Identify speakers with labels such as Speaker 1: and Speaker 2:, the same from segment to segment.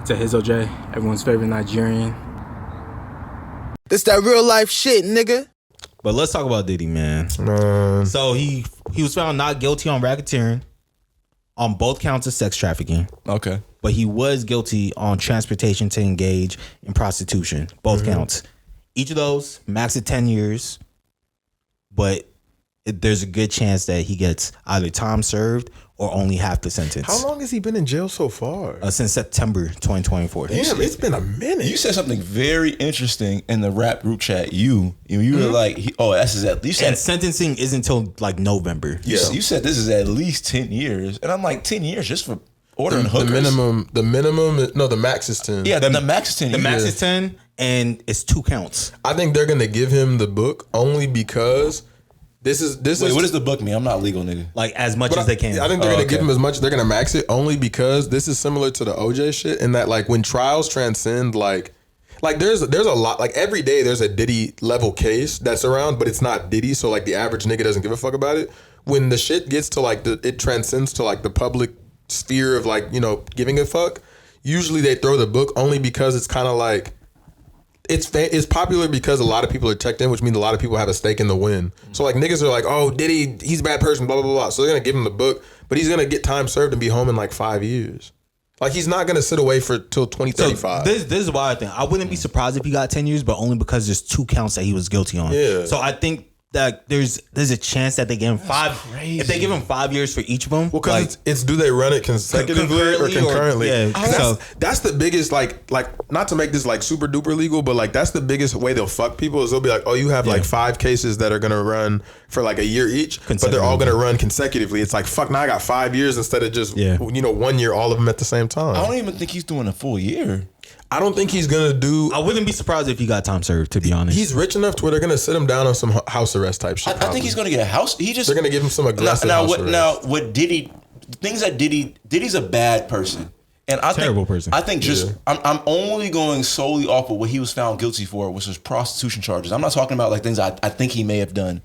Speaker 1: It's Ehizoje, everyone's favorite Nigerian.
Speaker 2: This that real life shit, nigga.
Speaker 3: But let's talk about Diddy, man. So he was found not guilty on racketeering on both counts of sex trafficking.
Speaker 2: Okay.
Speaker 3: But he was guilty on transportation to engage in prostitution. Both counts. Each of those, max of 10 years. But there's a good chance that he gets either time served or only half the sentence.
Speaker 4: How long has he been in jail so far?
Speaker 3: Since September 2024.
Speaker 4: Damn, it's been a minute.
Speaker 2: You said something very interesting in the rap group chat. You were like, that's his at least.
Speaker 3: And sentencing isn't until like November.
Speaker 2: You said this is at least 10 years. And I'm like, 10 years just for ordering hookers?
Speaker 4: The max is 10.
Speaker 2: Yeah, the max is 10
Speaker 3: The
Speaker 2: years.
Speaker 3: max is 10 and it's 2 counts.
Speaker 4: I think they're going to give him the book only because this is
Speaker 2: what does the book mean? I'm not legal, nigga.
Speaker 3: Like as much as they can.
Speaker 4: I think they're going to give him as much. They're going to max it only because this is similar to the OJ shit in that like when trials transcend like there's a lot, like every day there's a Diddy level case that's around, but it's not Diddy. So like the average nigga doesn't give a fuck about it. When the shit gets to like it transcends to like the public sphere of like, giving a fuck. Usually they throw the book only because it's kind of like, it's popular because a lot of people are checked in, which means a lot of people have a stake in the win. So like niggas are like, oh, Diddy, he's a bad person, blah, blah, blah. So they're going to give him the book, but he's going to get time served and be home in like 5 years. Like he's not going to sit away till 2035.
Speaker 3: So this is why I think I wouldn't be surprised if he got 10 years, but only because there's 2 counts that he was guilty on.
Speaker 4: Yeah.
Speaker 3: So I think that there's a chance that they give him 5. Crazy. If they give him 5 years for each of them.
Speaker 4: Well, because it's do they run it consecutively or concurrently? That's the biggest like not to make this like super duper legal, but like that's the biggest way they'll fuck people is they'll be like, oh, you have like 5 cases that are gonna run for like a year each, but they're all gonna run consecutively. It's like fuck, now I got 5 years instead of just 1 year, all of them at the same time.
Speaker 2: I don't even think he's doing a full year.
Speaker 4: I don't think he's gonna do.
Speaker 3: I wouldn't be surprised if he got time served. To be honest,
Speaker 4: he's rich enough to where they're gonna sit him down on some house arrest type shit.
Speaker 2: I think he's gonna get a house. They're
Speaker 4: gonna give him some aggressive house arrest.
Speaker 2: Now, what Diddy's a bad person, and terrible person. I think I'm only going solely off of what he was found guilty for, which was prostitution charges. I'm not talking about like things I think he may have done.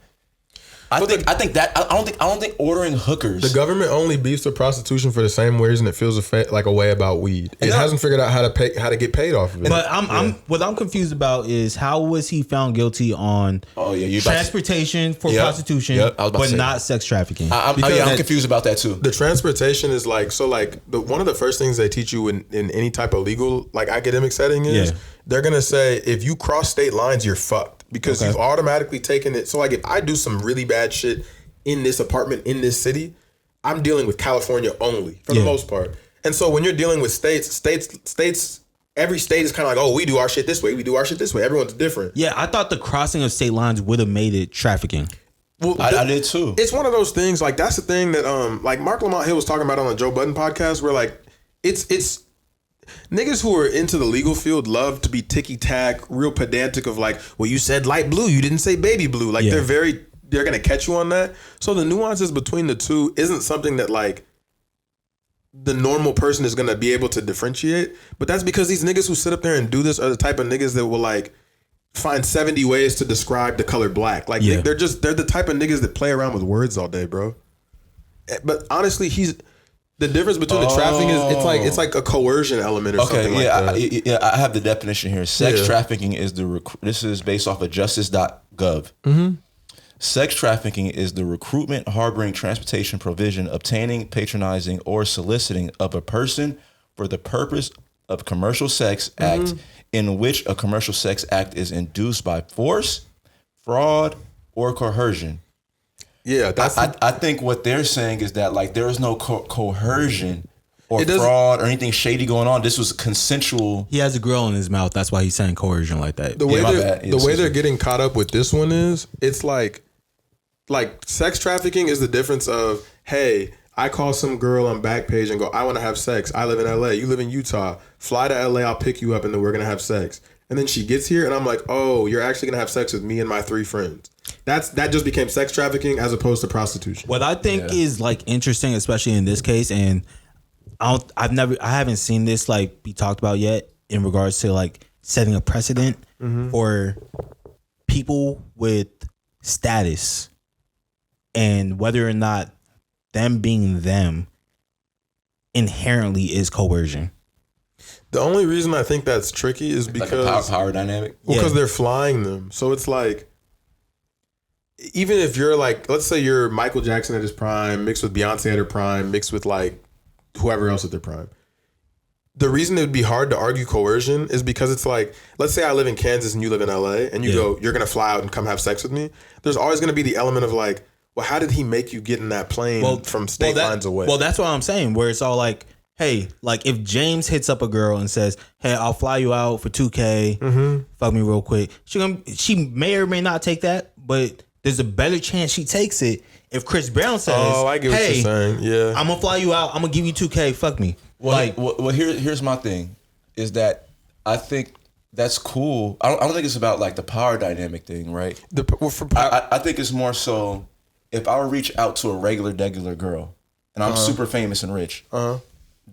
Speaker 2: I don't think ordering hookers.
Speaker 4: The government only beefs with prostitution for the same reason it feels like a way about weed. It hasn't figured out how to get paid off of it.
Speaker 3: But what I'm confused about is how was he found guilty on transportation for prostitution, but not sex trafficking?
Speaker 2: I'm confused about that too.
Speaker 4: The transportation is like one of the first things they teach you in any type of legal like academic setting is they're gonna say if you cross state lines you're fucked. Because you've automatically taken it. So like if I do some really bad shit in this apartment in this city, I'm dealing with California only for the most part. And so when you're dealing with states, every state is kind of like, oh, we do our shit this way. We do our shit this way. Everyone's different.
Speaker 3: Yeah, I thought the crossing of state lines would have made it trafficking.
Speaker 4: Well,
Speaker 2: I did too.
Speaker 4: It's one of those things. Like that's the thing that like Mark Lamont Hill was talking about on the Joe Budden podcast, where like it's. Niggas who are into the legal field love to be ticky-tack, real pedantic of like, well, you said light blue, you didn't say baby blue. Like they're gonna catch you on that. So the nuances between the two isn't something that like the normal person is gonna be able to differentiate. But that's because these niggas who sit up there and do this are the type of niggas that will like find 70 ways to describe the color black. Like they're the type of niggas that play around with words all day, bro. But honestly, the difference between the trafficking is it's like a coercion element or something like that.
Speaker 2: I have the definition here. Sex trafficking is this is based off of justice.gov.
Speaker 4: Mm-hmm.
Speaker 2: Sex trafficking is the recruitment, harboring, transportation, provision, obtaining, patronizing, or soliciting of a person for the purpose of commercial sex act in which a commercial sex act is induced by force, fraud, or coercion.
Speaker 4: Yeah,
Speaker 2: I think what they're saying is that like there is no coercion or fraud or anything shady going on. This was consensual.
Speaker 3: He has a grill in his mouth. That's why he's saying coercion like that.
Speaker 4: The way they're getting caught up with this one is it's like sex trafficking is the difference of, hey, I call some girl on Backpage and go, I want to have sex. I live in LA. You live in Utah. Fly to LA. I'll pick you up and then we're going to have sex. And then she gets here and I'm like, oh, you're actually going to have sex with me and my 3 friends. That just became sex trafficking as opposed to prostitution.
Speaker 3: What I think is like interesting, especially in this case, and I haven't seen this like be talked about yet in regards to like setting a precedent for people with status and whether or not them being them inherently is coercion.
Speaker 4: The only reason I think that's tricky is because
Speaker 2: like a power dynamic.
Speaker 4: Well, because they're flying them. So it's like, even if you're like, let's say you're Michael Jackson at his prime, mixed with Beyonce at her prime, mixed with like whoever else at their prime. The reason it would be hard to argue coercion is because it's like, let's say I live in Kansas and you live in LA, and you go, you're gonna fly out and come have sex with me. There's always gonna be the element of like, well, how did he make you get in that plane from state lines away?
Speaker 3: Well, that's what I'm saying. Where it's all like, hey, like if James hits up a girl and says, "Hey, I'll fly you out for $2K, fuck me real quick," she may or may not take that, but there's a better chance she takes it if Chris Brown says,
Speaker 4: "Oh, I get what you're saying. Yeah,
Speaker 3: I'm gonna fly you out. I'm gonna give you $2K. Fuck me."
Speaker 2: Well, here's my thing, is that I think that's cool. I don't think it's about like the power dynamic thing, right? I think it's more so if I would reach out to a regular girl and I'm super famous and rich,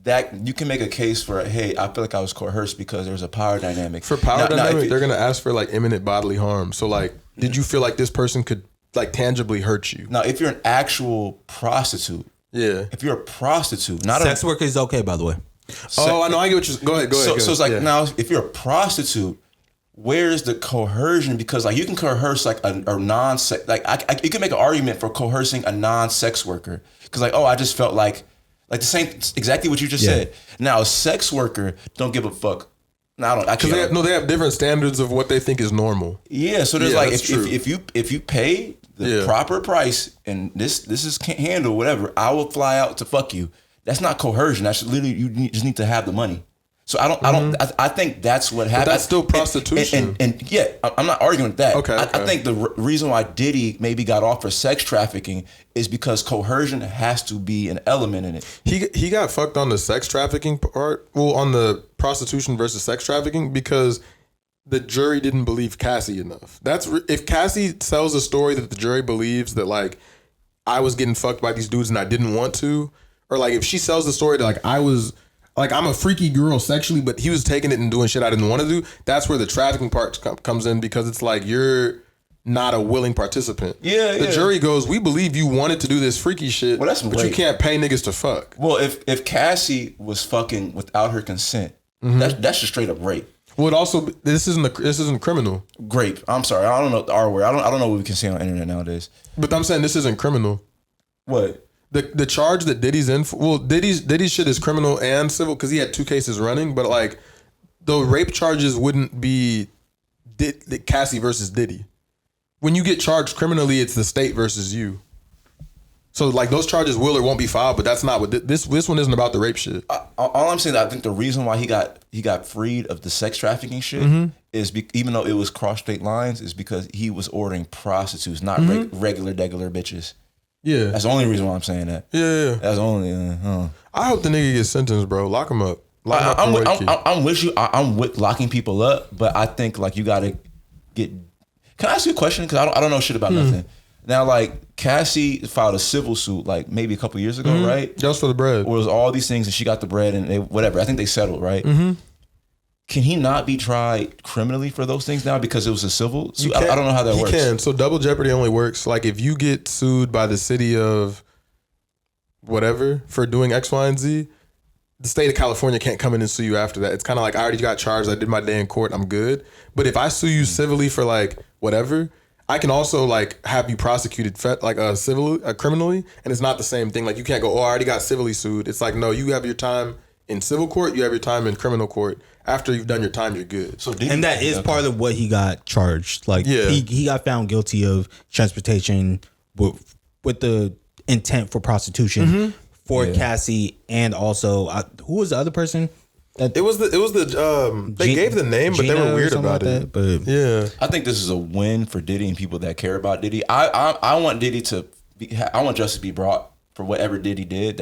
Speaker 2: that you can make a case for, hey, I feel like I was coerced because there's a power dynamic.
Speaker 4: For power dynamic, they're gonna ask for like imminent bodily harm. So like, did you feel like this person could like tangibly hurt you?
Speaker 2: Now, if you're an actual prostitute. Yeah. If you're a prostitute, not
Speaker 3: sex worker is okay, by the way.
Speaker 4: Oh, I know. I get what you're. Go ahead.
Speaker 2: So it's like now, if you're a prostitute, where's the coercion? Because like you can coerce like a non-sex, like you can make an argument for coercing a non-sex worker because like, oh, I just felt like the same, exactly what you just said. Now a sex worker don't give a fuck. No, I don't.
Speaker 4: Because they have different standards of what they think is normal.
Speaker 2: Yeah. So there's like if you pay the proper price and this is can't handle whatever, I will fly out to fuck you. That's not coercion. That's literally just need to have the money. So I think that's what happened.
Speaker 4: But that's still prostitution.
Speaker 2: And yeah, I'm not arguing with that.
Speaker 4: Okay.
Speaker 2: I think the reason why Diddy maybe got off for sex trafficking is because coercion has to be an element in it.
Speaker 4: He got fucked on the sex trafficking part. Well, on the prostitution versus sex trafficking because the jury didn't believe Cassie enough. If Cassie sells a story that the jury believes that like I was getting fucked by these dudes and I didn't want to, or like if she sells the story that like I was like I'm a freaky girl sexually, but he was taking it and doing shit I didn't want to do, that's where the trafficking part comes in because it's like you're not a willing participant. The jury goes, we believe you wanted to do this freaky shit, but you can't pay niggas to fuck.
Speaker 2: Well, if Cassie was fucking without her consent, that's just straight up rape.
Speaker 4: Well, it also this isn't criminal.
Speaker 2: Grape. I'm sorry. I don't know the R word. I don't know what we can say on the internet nowadays.
Speaker 4: But I'm saying this isn't criminal.
Speaker 2: What?
Speaker 4: The charge that Diddy's in for, well, Diddy's shit is criminal and civil because he had 2 cases running, but like the rape charges wouldn't be Cassie versus Diddy. When you get charged criminally, it's the state versus you. So like those charges will or won't be filed, but that's not what this one isn't about the rape shit.
Speaker 2: All I'm saying, I think the reason why he got freed of the sex trafficking shit is even though it was cross state lines, is because he was ordering prostitutes, not regular bitches. Yeah, that's the only reason why I'm saying that. Yeah. That's the only.
Speaker 4: I hope the nigga gets sentenced, bro. Lock him up.
Speaker 2: I'm with you. I'm with locking people up, but I think like you gotta get. Can I ask you a question? Because I don't know shit about nothing. Now, like, Cassie filed a civil suit, like, maybe a couple years ago, right?
Speaker 4: Just for the bread.
Speaker 2: Where it was all these things, and she got the bread, and whatever. I think they settled, right? Can he not be tried criminally for those things now because it was a civil suit? I don't know how that works.
Speaker 4: He can. So double jeopardy only works, like, if you get sued by the city of whatever for doing X, Y, and Z, the state of California can't come in and sue you after that. It's kind of like, I already got charged, I did my day in court, I'm good. But if I sue you civilly for, like, whatever, I can also like have you prosecuted like criminally, and it's not the same thing. Like you can't go, oh, I already got civilly sued. It's like, no, you have your time in civil court, you have your time in criminal court. After you've done your time, you're good.
Speaker 3: And that is part of what he got charged. Like he got found guilty of transportation with the intent for prostitution for Cassie, and also who was the other person?
Speaker 4: It was the they gave the name, but they were weird about it. But yeah,
Speaker 2: I think this is a win for Diddy and people that care about Diddy. I want Diddy to I want justice to be brought for whatever Diddy did.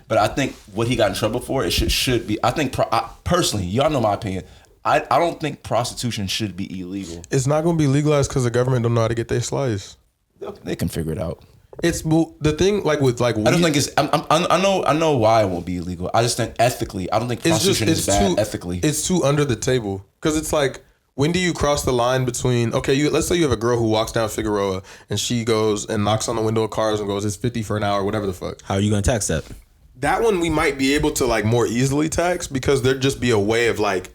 Speaker 2: But I think what he got in trouble for, it should be. I think personally, y'all know my opinion. I don't think prostitution should be illegal.
Speaker 4: It's not going to be legalized because the government don't know how to get their slice.
Speaker 2: They can figure it out.
Speaker 4: It's the thing, like with like weed,
Speaker 2: I don't think it's. I know why it won't be illegal. I just think ethically, I don't think prostitution is bad ethically.
Speaker 4: It's too under the table because it's like, when do you cross the line between let's say you have a girl who walks down Figueroa and she goes and knocks on the window of cars and goes, it's 50 for an hour, whatever the fuck.
Speaker 3: How are you gonna tax that?
Speaker 4: that one we might be able to like more easily tax because there'd just be a way of like,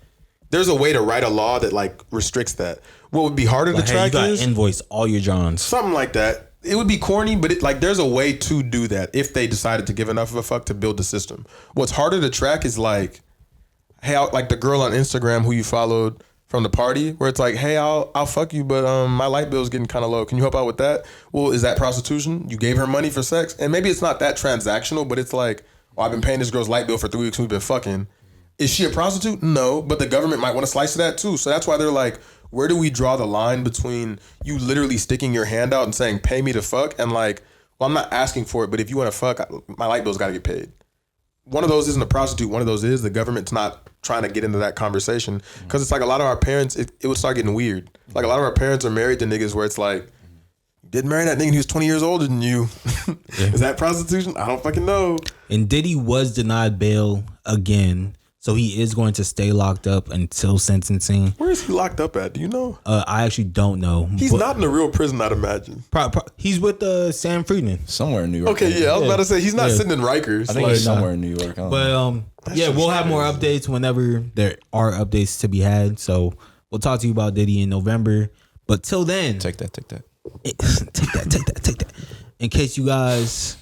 Speaker 4: there's a way to write a law that like restricts that. What would be harder to track
Speaker 3: you
Speaker 4: is
Speaker 3: gotta invoice all your Johns.
Speaker 4: something like that. It would be corny, but it, like there's a way to do that if they decided to give enough of a fuck to build the system. What's harder to track is like, hey, like the girl on Instagram who you followed from the party, where it's like, hey, I'll fuck you, but my light bill's getting kind of low. Can you help out with that? Well, is that prostitution? You gave her money for sex, and maybe it's not that transactional, but it's like, well, I've been paying this girl's light bill for 3 weeks. We've been fucking. Is she a prostitute? No, but the government might want to slice of that too. So that's why they're like, where do we draw the line between you literally sticking your hand out and saying, pay me to fuck, and like, well, I'm not asking for it, but if you want to fuck, my light bill's got to get paid. One of those isn't a prostitute. One of those is the government's not trying to get into that conversation because it's like a lot of our parents, it would start getting weird. Like a lot of our parents are married to niggas where it's like, you didn't marry that nigga who's 20 years older than you. Is that prostitution? I don't fucking know.
Speaker 3: And Diddy was denied bail again. So he is going to stay locked up until sentencing.
Speaker 4: Where is he locked up at? Do you know?
Speaker 3: I actually don't know.
Speaker 4: He's not in a real prison, I'd imagine.
Speaker 3: He's with Sam Friedman.
Speaker 2: Somewhere in New York.
Speaker 4: Okay, yeah, I was about to say he's not sitting in Rikers.
Speaker 2: I think he's somewhere in New York.
Speaker 3: But yeah, we'll have more updates whenever there are updates to be had. So we'll talk to you about Diddy in November. But till then,
Speaker 2: Take that.
Speaker 3: take that. In case you guys